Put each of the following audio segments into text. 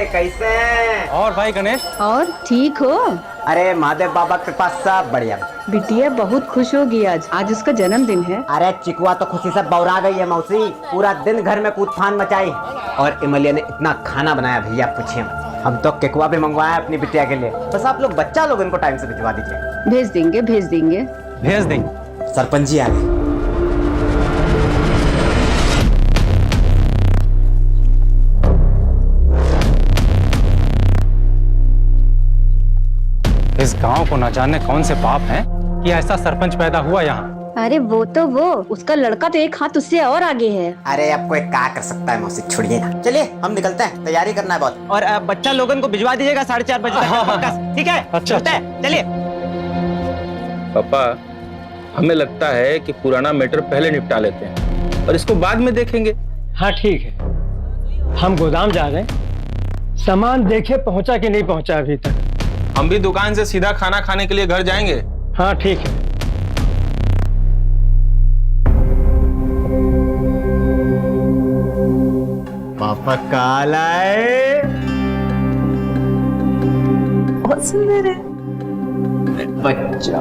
कैसे हैं? और भाई गणेश? और ठीक हो? अरे महादेव बाबा के पास सब बढ़िया। बिटिया बहुत खुश होगी आज उसका जन्मदिन है। अरे चिकुआ तो खुशी से बौरा गई है मौसी, पूरा दिन घर में कूदफान मचाई और इमलिया ने इतना खाना बनाया भैया पूछिए। हम तो केकुआ भी मंगवाया अपनी बिटिया के लिए, बस आप लोग बच्चा लोग इनको टाइम से भिजवा दीजिए। भेज देंगे भेज देंगे भेज देंगे। सरपंच जी आ गए। इस गांव को न जाने कौन से पाप हैं कि ऐसा सरपंच पैदा हुआ यहाँ। अरे वो उसका लड़का तो एक हाथ उससे और आगे है। अरे अब कोई क्या कर सकता है मौसी, छोड़िए ना। चलिए हम निकलते हैं, तैयारी करना है बहुत। और बच्चा लोगन को भिजवा दीजिएगा 4:30 बजे तक। ठीक है? अच्छा चलिए। पापा हमें लगता है कि पुराना मैटर पहले निपटा लेते हैं और इसको बाद में देखेंगे। हाँ ठीक है, हम गोदाम जा रहे हैं, सामान देखे पहुंचा कि नहीं पहुंचा अभी तक। हम भी दुकान से सीधा खाना खाने के लिए घर जाएंगे। हाँ ठीक है। पापा काल आए, बहुत सुंदर है बच्चा।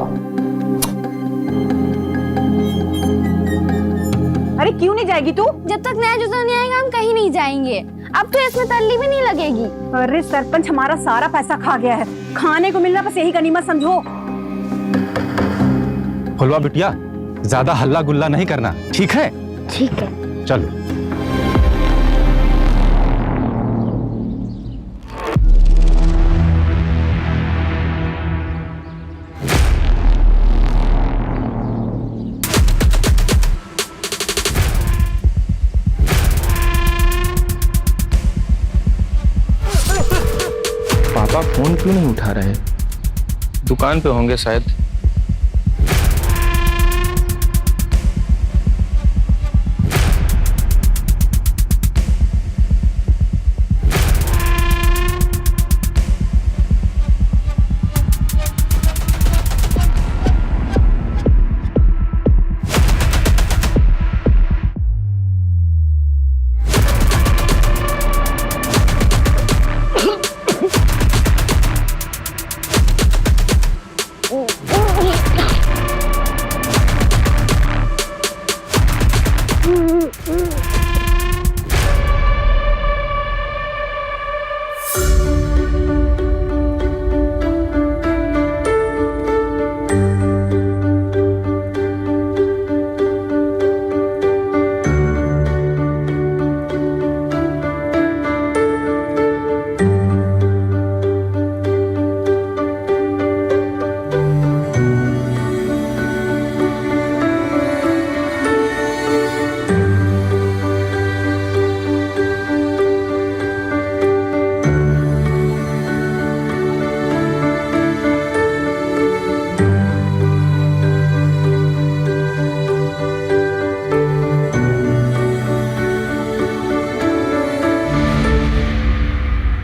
अरे क्यों नहीं जाएगी तू? जब तक नया जूता नहीं आएगा हम कहीं नहीं जाएंगे। अब तो इसमें तल्ली भी नहीं लगेगी। अरे सरपंच हमारा सारा पैसा खा गया है, खाने को मिलना बस यही गनीमत समझो। फुलवा बिटिया ज्यादा हल्ला गुल्ला नहीं करना, ठीक है? ठीक है चलो। पापा फोन क्यों नहीं उठा रहे? दुकान पे होंगे शायद।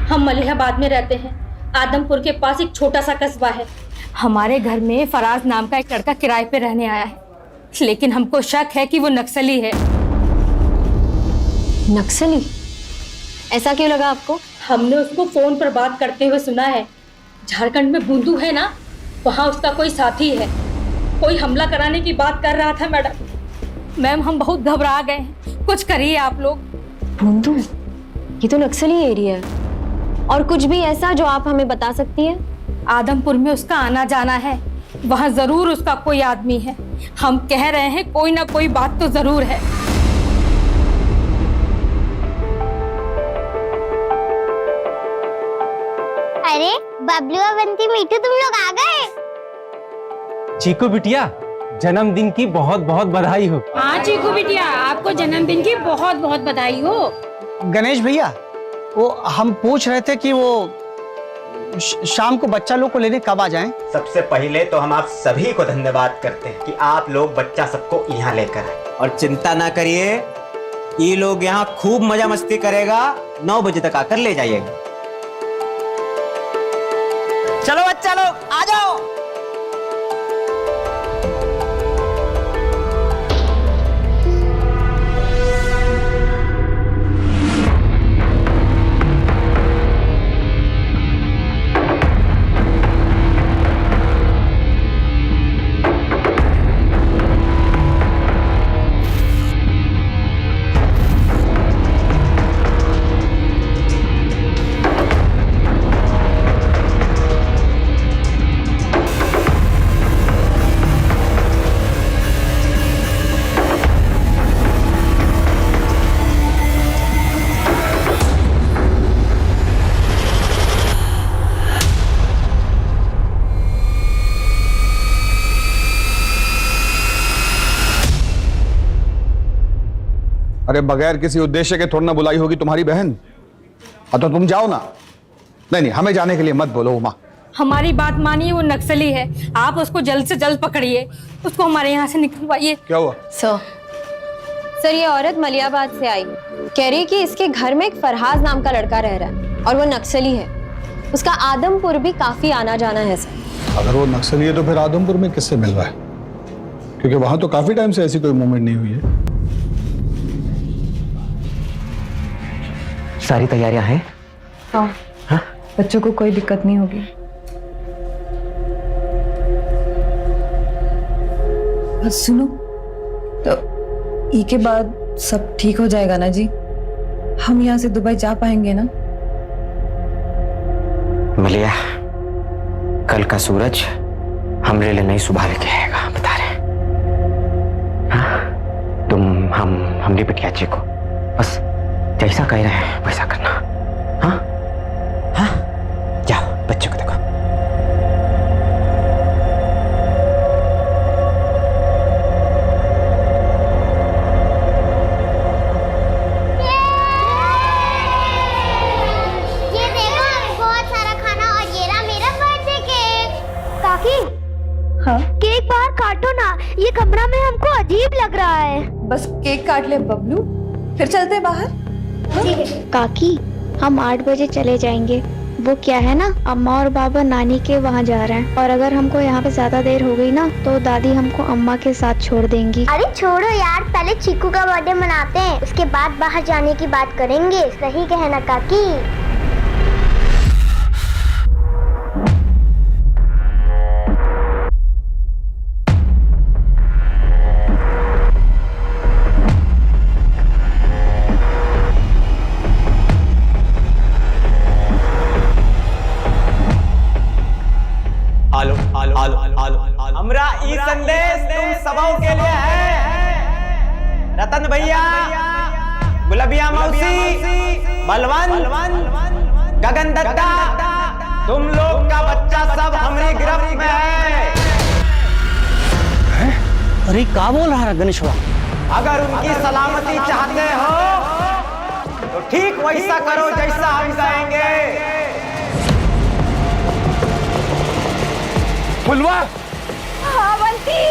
हम मलिहाबाद में रहते हैं। आदमपुर के पास एक छोटा सा कस्बा है। हमारे घर में फराज नाम का एक लड़का किराए पे रहने आया है, लेकिन हमको शक है कि वो नक्सली है। नक्सली? ऐसा क्यों लगा आपको? हमने उसको फोन पर बात करते हुए सुना है। झारखंड में बूंदू है ना, वहाँ उसका कोई साथी है। कोई हमला कराने की बात कर रहा था मैडम। मैम हम बहुत घबरा गए हैं, कुछ करिए आप लोग। बूंदू? ये तो नक्सली एरिया है। और कुछ भी ऐसा जो आप हमें बता सकती है? आदमपुर में उसका आना जाना है, वहाँ जरूर उसका कोई आदमी है। हम कह रहे हैं कोई ना कोई बात तो जरूर है। अरे बबलू और बंटी मीठू तुम लोग आ गए। चीकू बिटिया जन्मदिन की बहुत बहुत बधाई हो। हाँ चीकू बिटिया, आपको जन्मदिन की बहुत बहुत बधाई हो। गणेश भैया, वो हम पूछ रहे थे कि वो शाम को बच्चा लोग को लेने कब आ जाएं? सबसे पहले तो हम आप सभी को धन्यवाद करते हैं कि आप लोग बच्चा सबको यहाँ लेकर आए। और चिंता ना करिए, ये लोग यहाँ खूब मजा मस्ती करेगा, 9 बजे तक आकर ले जाइएगा। चलो बच्चा लोग आ जाओ। अरे बगैर किसी उद्देश्य के थोड़ा ना बुलाई होगी तुम्हारी बहन। तो तुम जाओ ना। नहीं नहीं, हमें जाने के लिए मत बोलो उमा। हमारी बात मानिए, वो नक्सली है, आप उसको जल्द से जल्द पकड़िए, उसको हमारे यहाँ से निकलवाइए। क्या हुआ? सर ये औरत मलियाबाद से आई, कह रही है कि इसके घर में एक फरहाज नाम का लड़का रह रहा है और वो नक्सली है। उसका आदमपुर भी काफी आना जाना है सर। अगर वो नक्सली है तो फिर आदमपुर में किससे मिल रहा है? क्योंकि वहां तो काफी टाइम से ऐसी कोई मूवमेंट नहीं हुई है। सारी तैयारियां हैं? हाँ, बच्चों को कोई दिक्कत नहीं होगी। बस सुनो, तो ई के बाद सब ठीक हो जाएगा ना जी? हम यहाँ से दुबई जा पाएंगे ना? मलिया, कल का सूरज हमरे लिए नहीं सुबह लेके आएगा, बता रहे। हाँ? तुम हमने बिटिया जी को बस जैसा कह रहे हैं वैसा करना। हाँ हाँ, जाओ बच्चों को देखो। ये देखो, बहुत सारा खाना और ये रहा मेरा बर्थडे केक। काकी, हाँ, केक बाहर काटो ना, ये कमरा में हमको अजीब लग रहा है। बस केक काट ले बबलू, फिर चलते बाहर। काकी, हम 8 बजे चले जाएंगे। वो क्या है ना, अम्मा और बाबा नानी के वहाँ जा रहे हैं, और अगर हमको यहाँ पे ज्यादा देर हो गई ना तो दादी हमको अम्मा के साथ छोड़ देंगी। अरे छोड़ो यार, पहले चीकू का बर्थडे मनाते हैं, उसके बाद बाहर जाने की बात करेंगे। सही कहना काकी। हमरा ई संदेश तुम सबों के लिए है। रतन भैया, गुलाबिया मौसी, बलवन, गगन दत्ता, तुम लोग का बच्चा सब हमारी गिरफ्त में है। अरे क्या बोल रहा है गणेशवा? अगर उनकी सलामती चाहते हो तो ठीक वैसा करो जैसा हम कहेंगे। फुलवा, हाँ बंटी।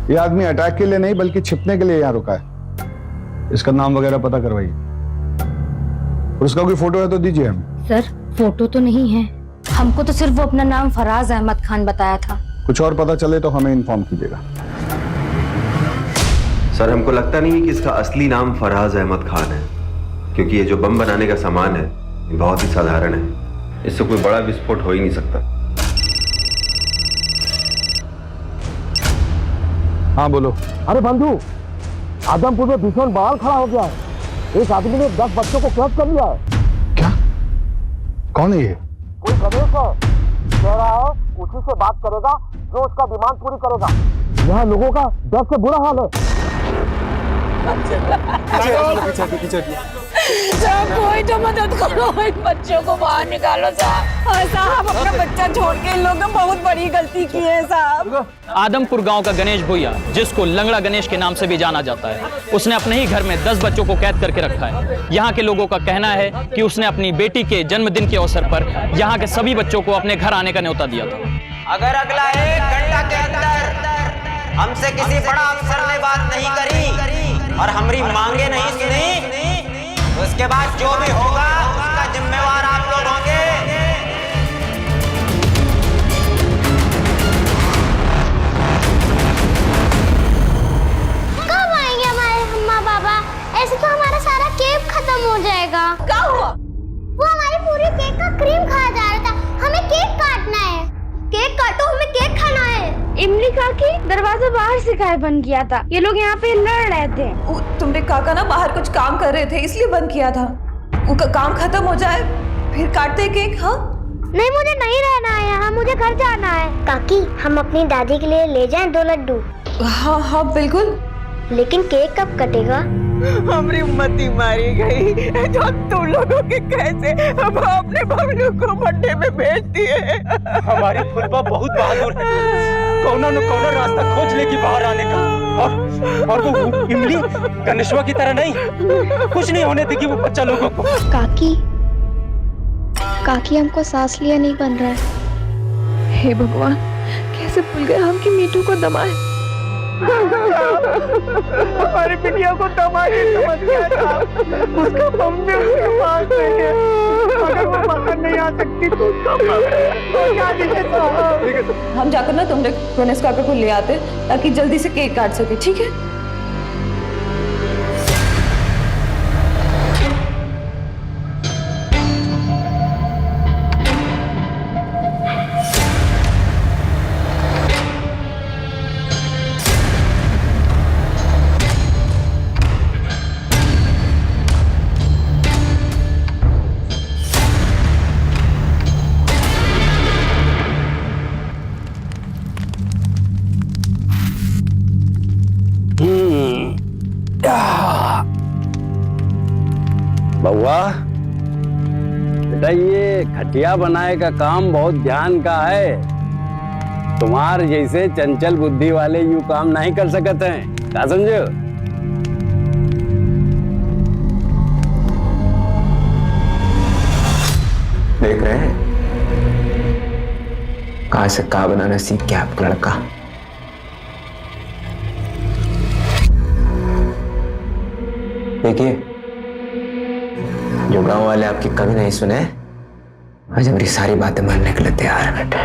ये आदमी अटैक के लिए नहीं बल्कि छिपने के लिए यहाँ रुका है। इसका नाम वगैरह पता करवाइए और उसका कोई फोटो है तो दीजिए हमें। सर फोटो तो नहीं है, हमको तो सिर्फ वो अपना नाम फराज अहमद खान बताया था। कुछ और पता चले तो हमें इन्फॉर्म कीजिएगा। सर हमको लगता नहीं है कि इसका असली नाम फराज अहमद खान है, क्योंकि ये जो बम बनाने का सामान है ये बहुत ही साधारण है। इससे कोई बड़ा विस्फोट हो ही नहीं सकता। हाँ बोलो। अरे बंधु, आदमपुर में भीषण बवाल खड़ा हो गया है। एक आदमी ने 10 बच्चों को कैद कर लिया है। क्या? कौन है ये? कोई गणेश है, कह रहा है उसी से बात करेगा जो उसका डिमांड पूरी करेगा। यहाँ लोगों का डर से बुरा हाल है। कोई तो मदद करो, इन बच्चों को बाहर निकालो साहब। साहब अपना बच्चा छोड़ के इन लोगों ने बहुत बड़ी गलती की है साहब। आदमपुर गांव का गणेश भुइया, जिसको लंगड़ा गणेश के नाम से भी जाना जाता है, उसने अपने ही घर में 10 बच्चों को कैद करके रखा है। यहाँ के लोगों का कहना है कि उसने अपनी बेटी के जन्मदिन के अवसर पर यहाँ के सभी बच्चों को अपने घर आने का न्योता दिया था। अगर अगला 1 घंटा के अंदर हमसे किसी बड़ा अफसर ने बात नहीं करी और हमारी मांगे नहीं सुनी, तो इसके बाद जो भी होगा उसका जिम्मेवार आप लोग होंगे। कब आएंगे हमारे अम्मा बाबा? ऐसे तो हमारा सारा केक खत्म हो जाएगा। क्या हुआ? वो हमारी पूरी केक का क्रीम खाया जा रहा था। हमें केक काटना है। केक काटो, हमें केक खाना है। इमली काकी, दरवाजा बाहर से काहे बंद किया था? ये लोग यहाँ पे लड़ रहे थे। तुमने काका ना बाहर कुछ काम कर रहे थे इसलिए बंद किया था। उनका काम खत्म हो जाए फिर काटते केक। हाँ नहीं, मुझे नहीं रहना है यहाँ, मुझे घर जाना है। काकी, हम अपनी दादी के लिए ले जाएं 2 लड्डू? हाँ हाँ बिल्कुल। लेकिन केक कब कटेगा? हमारी उम्मती मारी गई जो तुम लोगों के कैसे अब अपने बबलू को मड्डे में भेज दिए। हमारी फुलबा बहुत बहादुर है, कौना न कौना रास्ता खोज लेगी बाहर आने का। और वो इमली गणेशवा की तरह नहीं, कुछ नहीं होने देगी वो बच्चा लोगों को। काकी हमको सांस लिया नहीं बन रहा है। हे भगवान, कैसे भूल गए हम कि मीठू को दमाए। हमारी बिटिया को दमाई समझ गया था। उसका बम भी उसके पास नहीं है। अगर वो बाहर नहीं आ सकती तो उसका तो क्या दिखे? हम जाकर ना तुमने गणेश काका को ले आते ताकि जल्दी से केक काट सके, ठीक है? बउआ बेटा, ये खटिया बनाए का काम बहुत ध्यान का है। तुम्हार जैसे चंचल बुद्धि वाले यूं काम नहीं कर सकते हैं, क्या समझो? देख रहे हैं कहाँ से का बनाना सीख गया आपका लड़का। देखिए, जो गांव वाले आपकी कभी नहीं सुने, आज हमारी सारी बातें मानने के लिए तैयार है बेटे।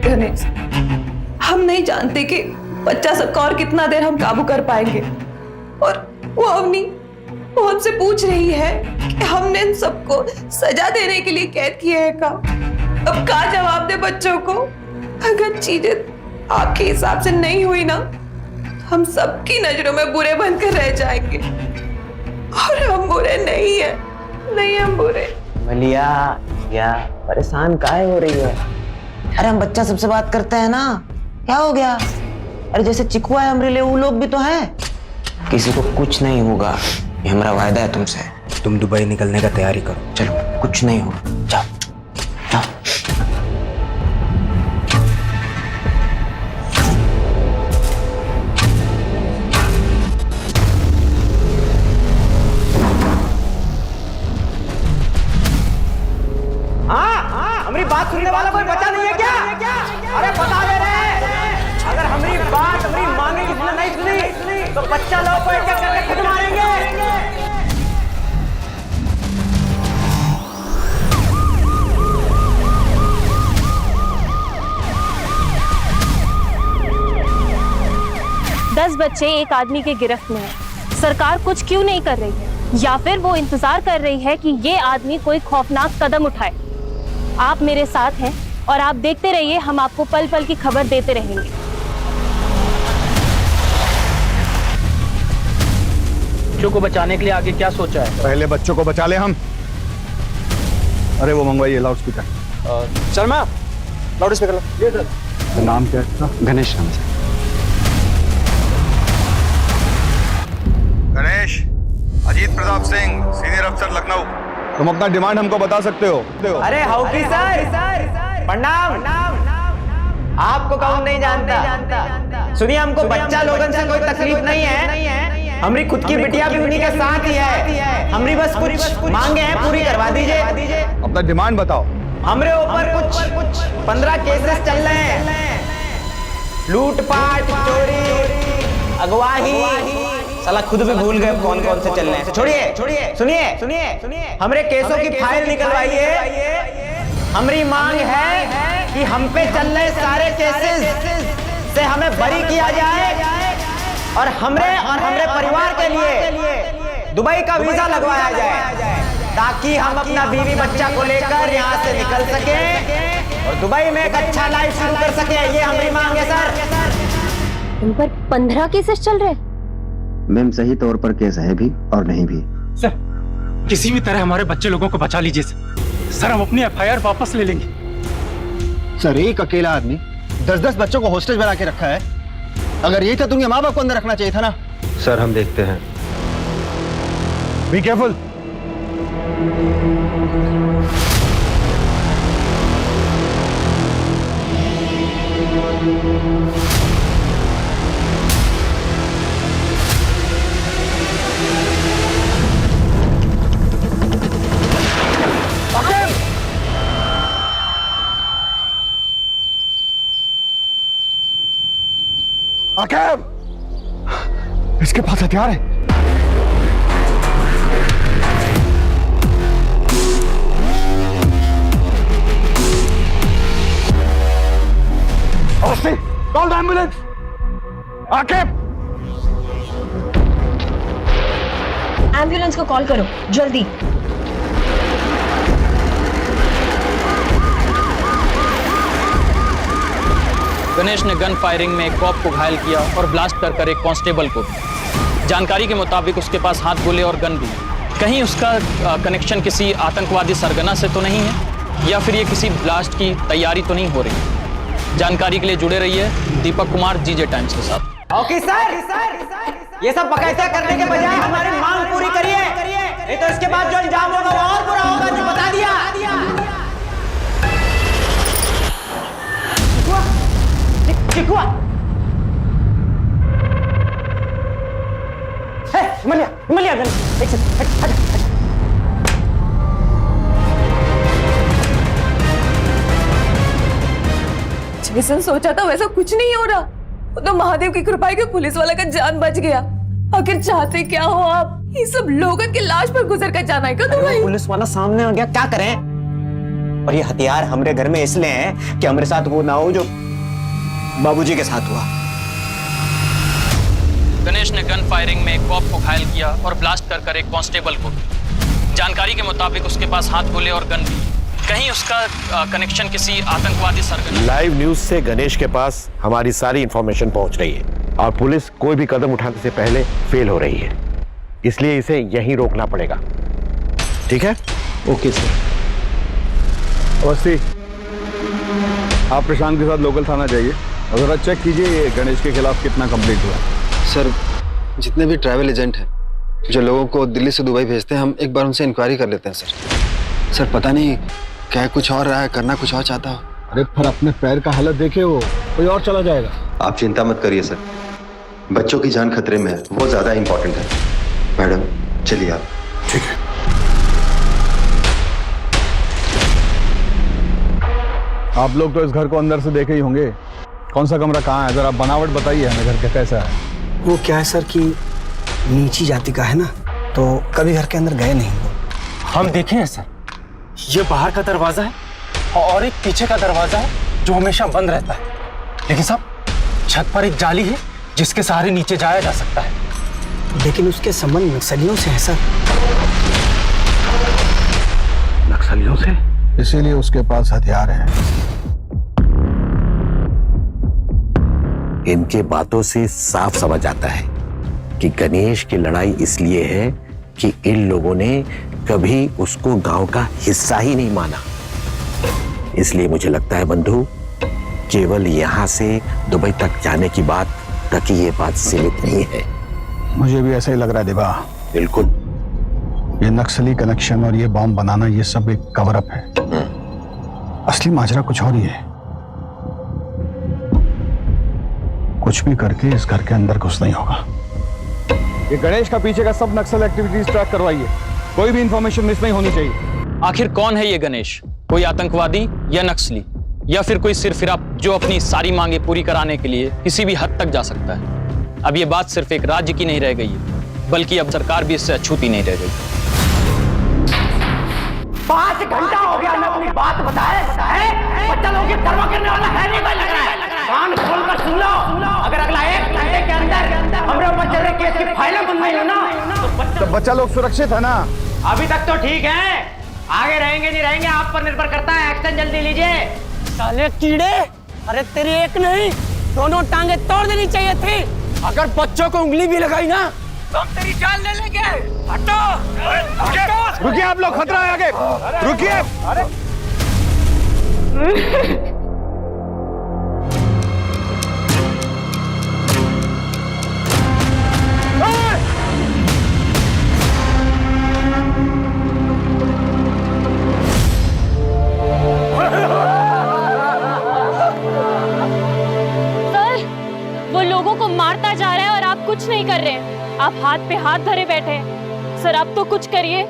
गणेश, हम नहीं जानते कि बच्चा सबका और कितना देर हम काबू कर पाएंगे। और वो अवनी, वो हमसे पूछ रही है कि हमने इन सबको सजा देने के लिए कैद किया है का। अब क्या जवाब दे बच्चों को? अगर चीजें आपके हिसाब से नहीं हुई ना, हम सबकी नजरों में बुरे बनकर रह जाएंगे। और हम बुरे नहीं है, नहीं हम बुरे। मलिया या परेशान काहे हो रही है? अरे हम बच्चा सबसे बात करते हैं ना, क्या हो गया? अरे जैसे चिकुआ है हमारे लिए, वो लोग भी तो हैं। किसी को कुछ नहीं होगा, ये हमारा वायदा है तुमसे। तुम दुबई निकलने का तैयारी करो, चलो, कुछ नहीं होगा, जाओ जाओ। हाँ, हमारी बात सुनने वाला कोई बचा नहीं है क्या? अरे बता दे रहे हैं। तो बच्चा लोग को एक-एक करके खुद मारेंगे। दस बच्चे एक आदमी के गिरफ्त में हैं। सरकार कुछ क्यों नहीं कर रही है, या फिर वो इंतजार कर रही है कि ये आदमी कोई खौफनाक कदम उठाए। आप मेरे साथ हैं और आप देखते रहिए, हम आपको पल पल की खबर देते रहेंगे। बच्चों को बचाने के लिए आगे क्या सोचा है? पहले बच्चों को बचा ले हम। अरे वो मंगवाइए loud speaker. Sharma, loud speaker लो। ये सर। नाम क्या है इसका? गणेश नाम से। गणेश, अजीत प्रताप सिंह, सीनियर अफसर लखनऊ। तुम अपना डिमांड हमको बता सकते हो। अरे हाउकी सर, प्रणाम। आपको कौन नहीं जानता। सुनिए, हमको बच्चा लोगन से कोई तकलीफ नहीं है। हमारी खुद की बिटिया भी उन्हीं के साथ ही है। हमारी बस कुछ मांगे हैं, पूरी करवा दीजिए। अपना डिमांड बताओ। हमारे ऊपर कुछ 15 केसेस चल रहे हैं। लूटपाट, चोरी, अगवाही। साला खुद भी भूल गए कौन कौन से चल रहे हैं। छोड़िए, सुनिए। हमारे केसों की फाइल निकलवाइए। हमारी मांग है कि हम पे चल रहे सारे केसेस से हमें बरी किया जाए और हमरे परिवार के लिए दुबई का वीजा लगवाया जाए, ताकि हम अपना बीवी बच्चा को लेकर यहाँ से निकल सके और दुबई में एक अच्छा लाइफ शुरू कर सके। ये हमारी मांग है सर। इन पर 15 केसेस चल रहे हैं। मैम, सही तौर पर केस है भी और नहीं भी। सर, किसी भी तरह हमारे बच्चे लोगों को बचा लीजिए सर। हम अपनी FIR वापस ले लेंगे। सर, एक अकेला आदमी 10-10 बच्चों को हॉस्टेज बना के रखा है। अगर यही था तो उनके माँ बाप को अंदर रखना चाहिए था ना। सर, हम देखते हैं। Be careful. आकिब, इसके पास हथियार है। Call the ambulance. Aqib, ambulance को कॉल करो जल्दी। गणेश ने गन फायरिंग में एक कॉप को घायल किया और ब्लास्ट कर एक कांस्टेबल को भी। जानकारी के मुताबिक उसके पास हाथ गोले और गन भी। कहीं उसका कनेक्शन किसी आतंकवादी सरगना से तो नहीं है, या फिर ये किसी ब्लास्ट की तैयारी तो नहीं हो रही। जानकारी के लिए जुड़े रहिए दीपक कुमार, जीजे टाइम्स के साथ। ओके सर, ये सब बकायदा करने के बजाय हमारी मांग पूरी करिए, नहीं तो इसके बाद जो अंजाम होगा वो और बुरा होगा, जो बता दिया। चिकुआ, हिमालय, एक सेकंड, जैसा सोचा था वैसा कुछ नहीं हो रहा। तो महादेव की कृपा है कि पुलिस वाला का जान बच गया। आखिर चाहते क्या हो आप? ये सब लोगों की लाश पर गुजर कर जाना है क्या तुम्हें? पुलिस वाला सामने आ गया, क्या करें? और ये हथियार हमारे घर में इसलिए हैं कि हमारे साथ वो ना हो जो बाबूजी के साथ हुआ। गणेश ने गन फायरिंग में एक कॉप को घायल किया और ब्लास्ट कर एक कांस्टेबल को भी। जानकारी के मुताबिक उसके पास हाथ गोले और गन भी। कहीं उसका कनेक्शन किसी आतंकवादी सरगना। लाइव न्यूज से गणेश के पास हमारी सारी इंफॉर्मेशन पहुंच रही है और पुलिस कोई भी कदम उठाने से पहले फेल हो रही है, इसलिए इसे यहीं रोकना पड़ेगा। ठीक है? Okay sir. अवस्थी, आप प्रशांत के साथ लोकल थाना जाइए और जरा चेक कीजिए ये गणेश के खिलाफ कितना कंप्लीट हुआ। सर, जितने भी ट्रैवल एजेंट हैं जो लोगों को दिल्ली से दुबई भेजते हैं, हम एक बार उनसे इंक्वायरी कर लेते हैं सर। सर, पता नहीं क्या कुछ और रहा है, करना कुछ और चाहता हो। अरे फिर अपने पैर का हालत देखे, वो कोई और चला जाएगा। आप चिंता मत करिए सर, बच्चों की जान खतरे में है, वो ज्यादा इंपॉर्टेंट है। मैडम चलिए आप। ठीक है। आप लोग तो इस घर को अंदर से देखे ही होंगे। कौन सा कमरा कहाँ है, जरा बनावट बताइए हमें घर का कैसा है। वो क्या है सर कि नीची जाति का है ना, तो कभी घर के अंदर गए नहीं वो। हम देखे हैं सर, ये बाहर का दरवाजा है और एक पीछे का दरवाजा है जो हमेशा बंद रहता है। लेकिन साहब छत पर एक जाली है जिसके सहारे नीचे जाया जा सकता है। लेकिन उसके संबंध नक्सलियों से है सर। नक्सलियों से? इसीलिए उसके पास हथियार हैं। इनके बातों से साफ समझ आता है कि गणेश की लड़ाई इसलिए है कि इन लोगों ने कभी उसको गांव का हिस्सा ही नहीं माना। इसलिए मुझे लगता है बंधु, केवल यहां से दुबई तक जाने की बात तक ही ये बात सीमित नहीं है। मुझे भी ऐसा ही लग रहा है देवा। बिल्कुल। ये नक्सली कनेक्शन और ये बॉम्ब बनाना, ये सब एक कवर अप है। असली माजरा कुछ और ही है। कुछ भी करके इस घर के अंदर घुसना ही होगा। ये गणेश का पीछे का सब नक्सल एक्टिविटीज ट्रैक करवाइए। कोई भी इंफॉर्मेशन मिस नहीं होनी चाहिए। आखिर कौन है ये गणेश? कोई आतंकवादी या नक्सली, या फिर कोई सिरफिरा जो अपनी सारी मांगे पूरी कराने के लिए किसी भी हद तक जा सकता है? अब ये बात सिर्फ एक राज्य की नहीं रह गई है, बल्कि अब सरकार भी इससे अछूती नहीं रह गई। 5 घंटा हो गया मैं अपनी बात बताए बच्चा लोगों की तरवा करने वाला है नहीं, लग रहा है। कान खोलकर सुन लो, अगर अगला 1 घंटे के अंदर हमरे ऊपर चल रहे केस की फाइलें बंद नहीं हो ना तो बच्चा लोग सुरक्षित है ना? अभी तक तो ठीक है, आगे रहेंगे नहीं रहेंगे आप पर निर्भर करता है। एक्शन जल्दी लीजिए। साले कीड़े, अरे तेरी एक नहीं दोनों टांगे तोड़ देनी चाहिए थी। अगर बच्चों को उंगली भी लगाई ना तो हम तेरी जान ले लेंगे। हटो, हटो। रुकिए आप लोग, खतरा है आगे, रुकिए। अरे मारता जा रहा है और आप कुछ नहीं कर रहे हैं। आप हाथ पे हाथ धरे बैठे हैं। सर आप तो कुछ करिए।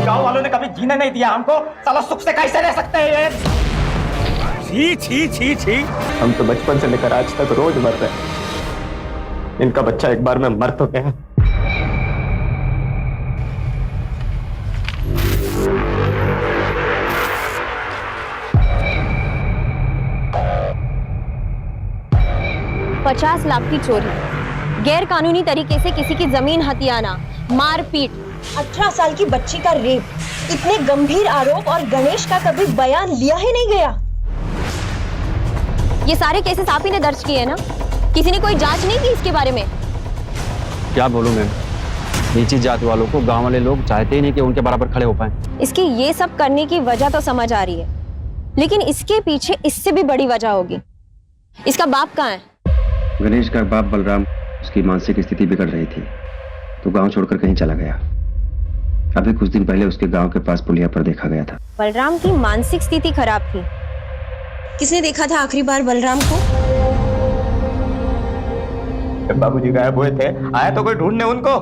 गांव वालों ने कभी जीने नहीं दिया हमको, साला सुख से कैसे रह सकते हैं ये? छी छी छी छी। हम तो बचपन से लेकर आज तक रोज मर रहे हैं। इनका बच्चा एक बार में मर तो गया। $50 लाख की चोरी, गैर कानूनी तरीके से किसी की जमीन हथियाना, मारपीट, 18 साल की बच्ची का रेप, इतने गंभीर आरोप और गणेश का कभी बयान लिया ही नहीं गया। ये सारे केसेस आप ही ने दर्ज किए हैं ना? किसी ने कोई जांच नहीं की इसके बारे में? क्या बोलूं मैम, नीची जाति वालों को गांव वाले लोग चाहते ही नहीं कि उनके बराबर खड़े हो पाए। इसकी ये सब करने की वजह तो समझ आ रही है, लेकिन इसके पीछे इससे भी बड़ी वजह होगी। इसका बाप कहाँ है? गणेश का बाप बलराम, उसकी मानसिक स्थिति बिगड़ रही थी तो गांव छोड़कर कहीं चला गया। अभी कुछ दिन पहले उसके गांव के पास पुलिया पर देखा गया था। बलराम की मानसिक स्थिति खराब थी। किसने देखा था आखिरी बार बलराम को? जब बाबूजी गायब हुए थे आया तो कोई ढूंढने उनको?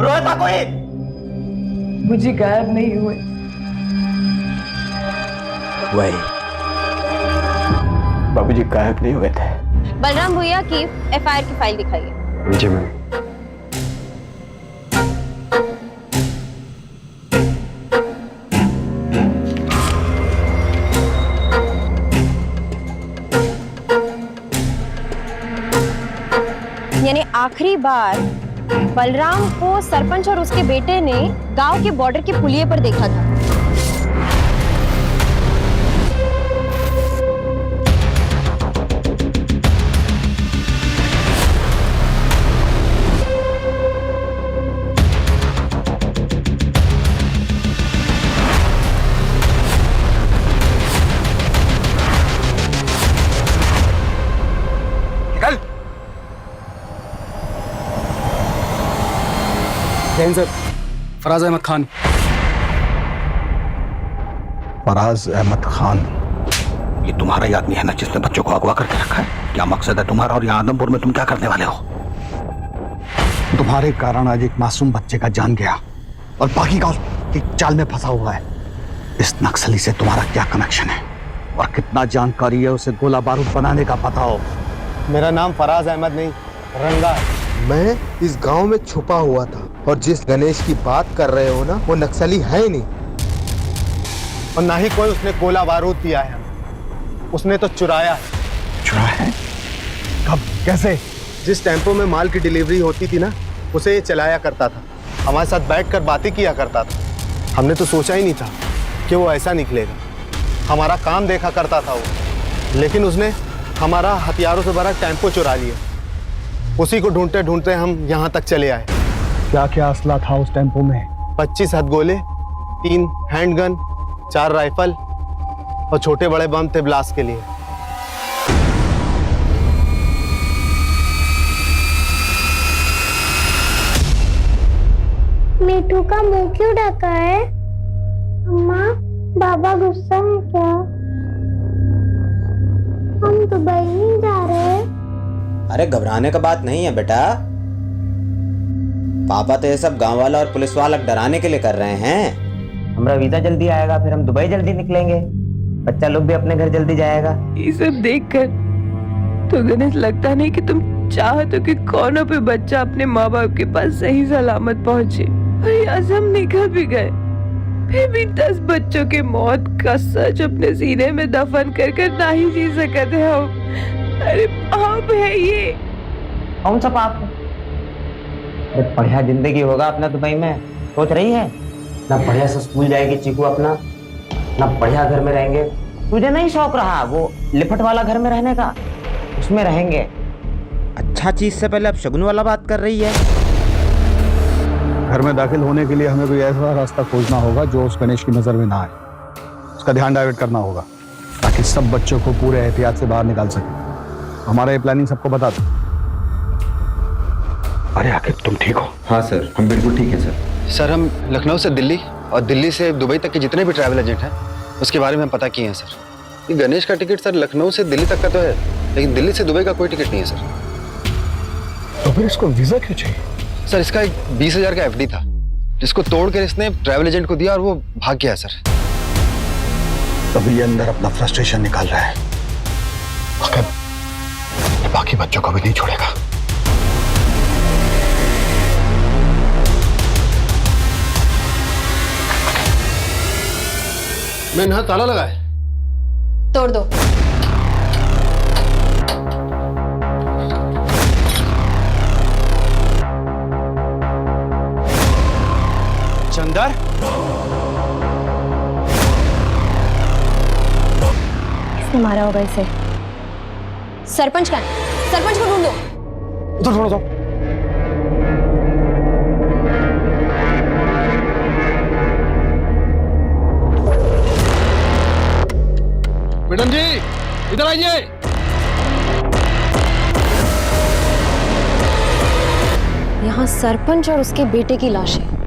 रोया था कोई? मुझे गायब नहीं हुए। वही बाबूजी गायब नहीं हुए थे। बलराम भैया की FIR की फाइल दिखाइए। जी मैम। यानी आखिरी बार बलराम को सरपंच और उसके बेटे ने गांव के बॉर्डर के पुलिये पर देखा था। सर, फराज अहमद खान। फराज अहमद खान, ये तुम्हारा ही आदमी है ना जिसने बच्चों को अगवा करके रखा है? क्या मकसद है तुम्हारा और यहाँ आदमपुर में तुम क्या करने वाले हो? तुम्हारे कारण आज एक मासूम बच्चे का जान गया और बाकी का उसकी चाल में फंसा हुआ है। इस नक्सली से तुम्हारा क्या कनेक्शन है और कितना जानकारी है उसे गोला बारूद बनाने का पता हो? मेरा नाम फराज अहमद नहीं, रंगा है। मैं इस गांव में छुपा हुआ था और जिस गणेश की बात कर रहे हो ना, वो नक्सली है ही नहीं और ना ही कोई उसने गोला बारूद दिया है। उसने तो चुराया है। चुराया है? कब, कैसे? जिस टेम्पो में माल की डिलीवरी होती थी ना, उसे ये चलाया करता था, हमारे साथ बैठकर बातें किया करता था। हमने तो सोचा ही नहीं था कि वो ऐसा निकलेगा। हमारा काम देखा करता था वो, लेकिन उसने हमारा हथियारों से भरा टेम्पो चुरा लिया। उसी को ढूंढते ढूंढते हम यहाँ तक चले आए। क्या क्या असला था उस टेम्पो में? 25 हथगोले, 3 हैंडगन, 4 राइफल और छोटे बड़े बम थे ब्लास्ट के लिए। मीठू का मुंह क्यों ढका है? अम्मा, बाबा गुस्सा है क्या? हम दुबई नहीं जा रहे। अरे घबराने का बात नहीं है बेटा, पापा तो ये सब गांव वाला और पुलिस वाला डराने के लिए कर रहे हैं। हमारा वीजा जल्दी आएगा, फिर हम दुबई जल्दी निकलेंगे, बच्चा लोग भी अपने घर जल्दी जाएगा। ये सब देखकर तो गणेश लगता नहीं कि तुम चाहते हो कि कोनों पे बच्चा अपने माँ बाप के पास सही सलामत पहुंचे। और यहाँ से हम निकल भी गए, फिर भी 10 बच्चों के मौत का सच अपने सीने में दफन कर कर ना ही जी सकते हैं हम। अरे पाप है ये। कौन सा पाप है? अरे बढ़िया जिंदगी होगा अपना दुबई में, सोच रही है ना? बढ़िया से स्कूल जाएगी चीकू अपना, ना बढ़िया घर में रहेंगे। तुझे नहीं शौक रहा वो लिपट वाला घर में रहने का? उसमें रहेंगे। अच्छा चीज से पहले अब शगुन वाला बात कर रही है। घर में दाखिल होने के लिए हमें कोई ऐसा रास्ता खोजना होगा जो उस गणेश की नजर में ना आए। उसका ध्यान डाइवर्ट करना होगा ताकि सब बच्चों को पूरे एहतियात से बाहर निकाल सके। हमारा ये प्लानिंग सबको बता दो। अरे आखिर तुम ठीक हो? हाँ सर, हम बिल्कुल ठीक है सर। सर, हम लखनऊ से दिल्ली और दिल्ली से दुबई तक के जितने भी ट्रैवल एजेंट हैं उसके बारे में पता किए हैं सर। ये गणेश का टिकट सर लखनऊ से दिल्ली तक का तो है, लेकिन दिल्ली से दुबई का कोई टिकट नहीं है सर। तो फिर इसको वीजा क्यों चाहिए? सर, इसका एक 20,000 का एफडी था जिसको तोड़कर इसने ट्रैवल एजेंट को दिया और वो भाग गया सर। तभी ये अंदर अपना फ्रस्ट्रेशन निकाल रहा है, मगर बाकी बच्चों को भी नहीं छोड़ेगा। मैंने यहाँ ताला लगाया। तोड़ दो। चंदर, किसने मारा होगा इसे? सरपंच का है, सरपंच को ढूंढो। उधर थोड़ा सा। मैडम जी इधर आइए। यहाँ सरपंच और उसके बेटे की लाश है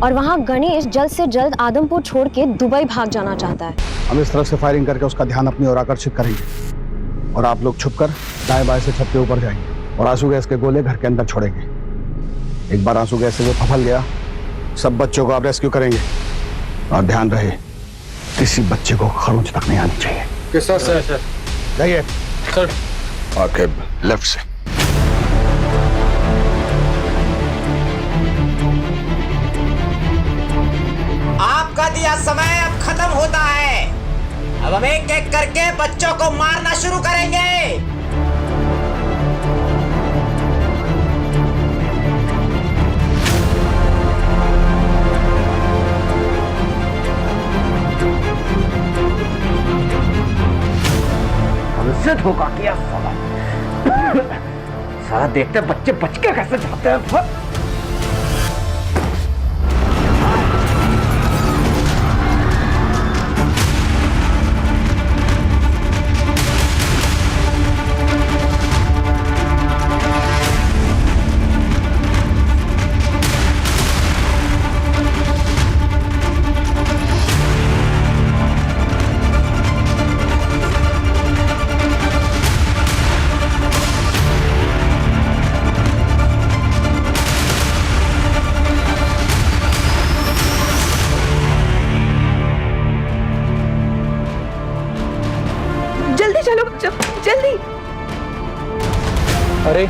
और वहाँ गणेश जल्द से जल्द आदमपुर छोड़ के दुबई भाग जाना चाहता है। हम इस तरफ से फायरिंग करके उसका ध्यान अपनी ओर आकर्षित करेंगे और आप लोग छुपकर दाएं बाएं से छत के ऊपर जाएंगे और आंसू गैस के गोले घर के अंदर छोड़ेंगे। एक बार आंसू गैस से वो फफल गया, सब बच्चों को आप रेस्क्यू करेंगे और ध्यान रहे किसी बच्चे को खरोंच तक नहीं आनी चाहिए। किस तरह से? सर जाइए सर। आके लेफ्ट से। आपका दिया समय अब खत्म होता है। अब हम एक एक करके बच्चों को मारना शुरू करेंगे। हमसे धोखा किया साला। साला देखते बच्चे बच के कैसे जाते हैं। जल्दी। अरे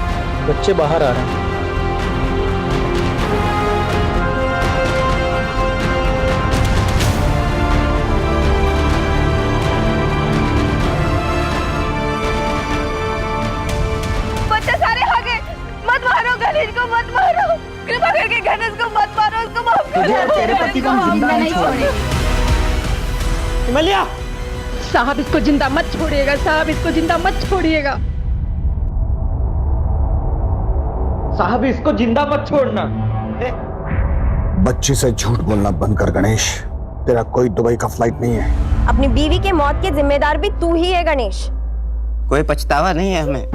बच्चे बाहर आ रहे हैं। बच्चे सारे आ गए। मत मारो गणेश को, मत मारो, कृपा करके गणेश को मत मारो, उसको माफ कर दो। तेरे पति को हम जिंदा नहीं छोड़ेंगे। हिमालय साहब इसको जिंदा मत छोड़िएगा, साहब इसको जिंदा मत छोड़िएगा। साहब इसको जिंदा मत छोड़ना। बच्ची से झूठ बोलना बंद कर गणेश। तेरा कोई दुबई का फ्लाइट नहीं है। अपनी बीवी के मौत के जिम्मेदार भी तू ही है गणेश। कोई पछतावा नहीं है हमें।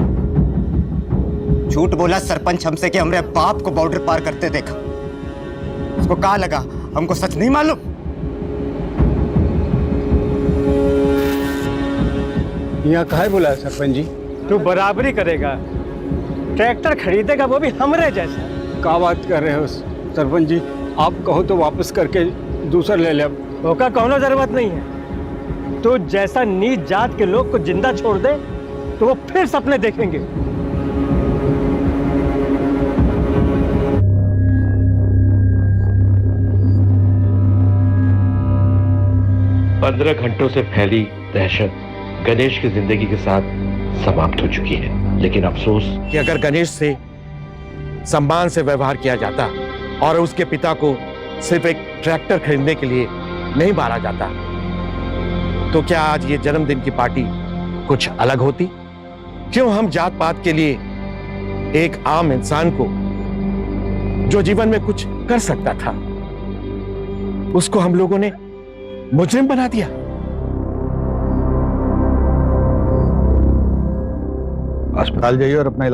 झूठ बोला सरपंच हमसे कि हमरे बाप को बॉर्डर पार करते देखा। उसको कहा लगा हमको सच नहीं मालूम। यहाँ काहे बुलाया सरपंच जी? तू बराबरी करेगा, ट्रैक्टर खरीदेगा वो भी हमरे जैसा। क्या बात कर रहे हो सरपंच जी? आप कहो तो वापस करके दूसरा ले ले। होका कोनो जरूरत नहीं है। तो जैसा नीच जात के लोग को जिंदा छोड़ दे तो वो फिर सपने देखेंगे। 15 घंटों से फैली दहशत गणेश की जिंदगी के साथ समाप्त हो चुकी है। लेकिन अफसोस कि अगर गणेश से सम्मान से व्यवहार किया जाता और उसके पिता को सिर्फ एक ट्रैक्टर खरीदने के लिए नहीं मारा जाता तो क्या आज ये जन्मदिन की पार्टी कुछ अलग होती? क्यों हम जात पात के लिए एक आम इंसान को जो जीवन में कुछ कर सकता था उसको हम लोगों ने मुजरिम बना दिया? अस्पताल जाइए और अपना